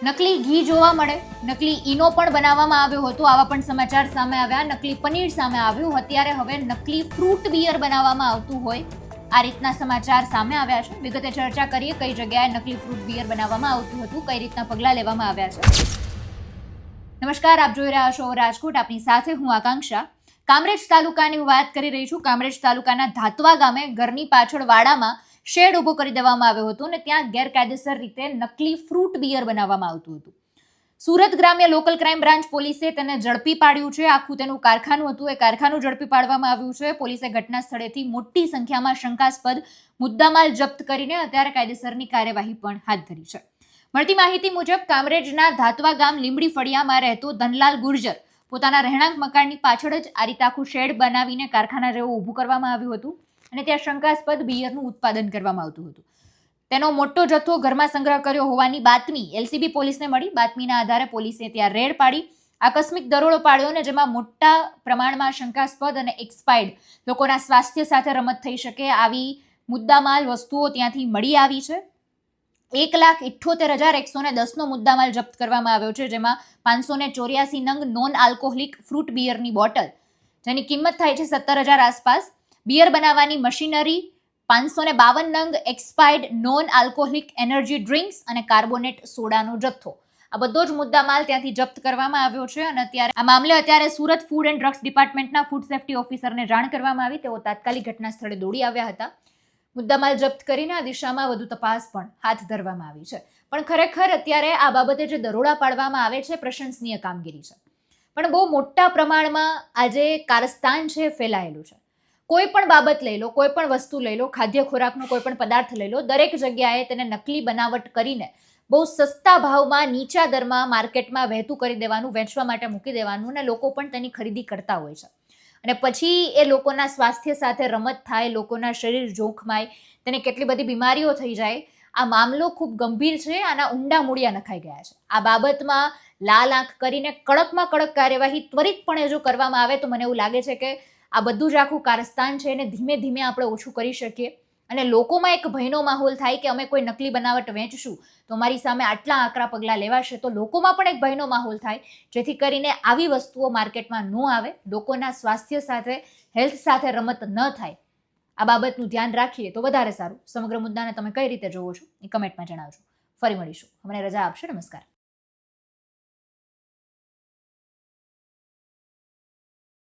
નકલી ઘી જોવા મળે, નકલી ઈનો પણ બનાવવામાં આવ્યો હતો. આવા પણ સમાચાર સામે આવ્યા. નકલી પનીર સામે આવ્યું. અત્યારે હવે નકલી ફ્રૂટ બિયર બનાવવામાં આવતું હોય આ રીતના સમાચાર સામે આવ્યા છે. વિગતે ચર્ચા કરીએ કઈ જગ્યાએ નકલી ફ્રૂટ બિયર બનાવવામાં આવતું હતું, કઈ રીતના પગલાં લેવામાં આવ્યા છે. નમસ્કાર, આપ જોઈ રહ્યા છો રાજકોટ. આપની સાથે હું આકાંક્ષા. કામરેજ તાલુકાની હું વાત કરી રહી છું. કામરેજ તાલુકાના ધાતવા ગામે ઘરની પાછળ વાડામાં શેડ ઉભો કરી દેવામાં આવ્યો હતો અને ત્યાં ગેરકાયદેસર રીતે નકલી ફ્રૂટ બિયર બનાવવામાં આવતું હતું. સુરત ગ્રામ્ય લોકલ ક્રાઇમ બ્રાન્ચ પોલીસે તેને ઝડપી પાડ્યું છે. આખું તેનું કારખાનું હતું, એ કારખાનું ઝડપી પાડવામાં આવ્યું છે. પોલીસે ઘટના સ્થળેથી મોટી સંખ્યામાં શંકાસ્પદ મુદ્દામાલ જપ્ત કરીને અત્યારે કાયદેસરની કાર્યવાહી પણ હાથ ધરી છે. મળતી માહિતી મુજબ કામરેજના ધાતવા ગામ લીંબડી ફળિયામાં રહેતો ધનલાલ ગુર્જર પોતાના રહેણાંક મકાનની પાછળ જ આ રીતે આખું શેડ બનાવીને કારખાના જેવું ઊભું કરવામાં આવ્યું હતું અને ત્યાં શંકાસ્પદ બિયરનું ઉત્પાદન કરવામાં આવતું હતું. તેનો મોટો જથ્થો ઘરમાં સંગ્રહ કર્યો હોવાની બાતમી એલસીબી પોલીસને મળી. બાતમીના આધારે પોલીસે ત્યાં રેડ પાડી આકસ્મિક દરોડો પાડ્યો અને જેમાં મોટા પ્રમાણમાં શંકાસ્પદ અને એક્સપાયર્ડ લોકોના સ્વાસ્થ્ય સાથે રમત થઈ શકે આવી મુદ્દામાલ વસ્તુઓ ત્યાંથી મળી આવી છે. 1,78,110નો મુદ્દામાલ જપ્ત કરવામાં આવ્યો છે, જેમાં 584 નંગ નોન આલ્કોહોલિક ફ્રૂટ બિયરની બોટલ, જેની કિંમત થાય છે 17,000 આસપાસ, બિયર બનાવવાની મશીનરી, 552 નંગ expired non alcoholic energy drinks અને કાર્બોનેટ સોડાનો જથ્થો. આ બધો જ મુદ્દામાલ ત્યાંથી જપ્ત કરવામાં આવ્યો છે અને અત્યારે આ મામલે અત્યારે સુરત ફૂડ એન્ડ ડ્રગ્સ ડિપાર્ટમેન્ટના ફૂડ સેફ્ટી ઓફિસરને જાણ કરવામાં આવી. તેઓ તાત્કાલિક ઘટના સ્થળે દોડી આવ્યા હતા. મુદ્દામાલ જપ્ત કરીને આ દિશામાં વધુ તપાસ પણ હાથ ધરવામાં આવી છે. પણ ખરેખર અત્યારે આ બાબતે જે દરોડા પાડવામાં આવે છે પ્રશંસનીય કામગીરી છે. પણ બહુ મોટા પ્રમાણમાં આજે કારસ્તાન છે ફેલાયેલું છે. કોઈ પણ બાબત લઈ લો, કોઈ પણ વસ્તુ લઈ લો, ખાદ્ય ખોરાકનો કોઈ પણ પદાર્થ લઈ લો, દરેક જગ્યાએ તેને નકલી બનાવટ કરીને બહુ સસ્તા ભાવમાં નીચા દરમાં માર્કેટમાં વહેતું કરી દેવાનું, વેચવા માટે મૂકી દેવાનું અને લોકો પણ તેની ખરીદી કરતા હોય છે. અને પછી એ લોકોના સ્વાસ્થ્ય સાથે રમત થાય, લોકોના શરીર જોખમાય, તેને કેટલી બધી બીમારીઓ થઈ જાય. આ મામલો ખૂબ ગંભીર છે. આના ઊંડા મૂળિયા નખાઈ ગયા છે. આ બાબતમાં લાલ આંખ કરીને કડકમાં કડક કાર્યવાહી ત્વરિતપણે જો કરવામાં આવે તો મને એવું લાગે છે કે આ બધું જ આખું કારસ્તાન છે એને ધીમે ધીમે આપણે ઓછું કરી શકીએ અને લોકોમાં એક ભયનો માહોલ થાય કે અમે કોઈ નકલી બનાવટ વેચશું તો અમારી સામે આટલા આકરા પગલાં લેવાશે. તો લોકોમાં પણ એક ભયનો માહોલ થાય જેથી કરીને આવી વસ્તુઓ માર્કેટમાં ન આવે, લોકોના સ્વાસ્થ્ય સાથે, હેલ્થ સાથે રમત ન થાય. આ બાબતનું ધ્યાન રાખીએ તો વધારે સારું. સમગ્ર મુદ્દાને તમે કઈ રીતે જોવો છો એ કમેન્ટમાં જણાવજો. ફરી મળીશું. અમને રજા આપશો. નમસ્કાર.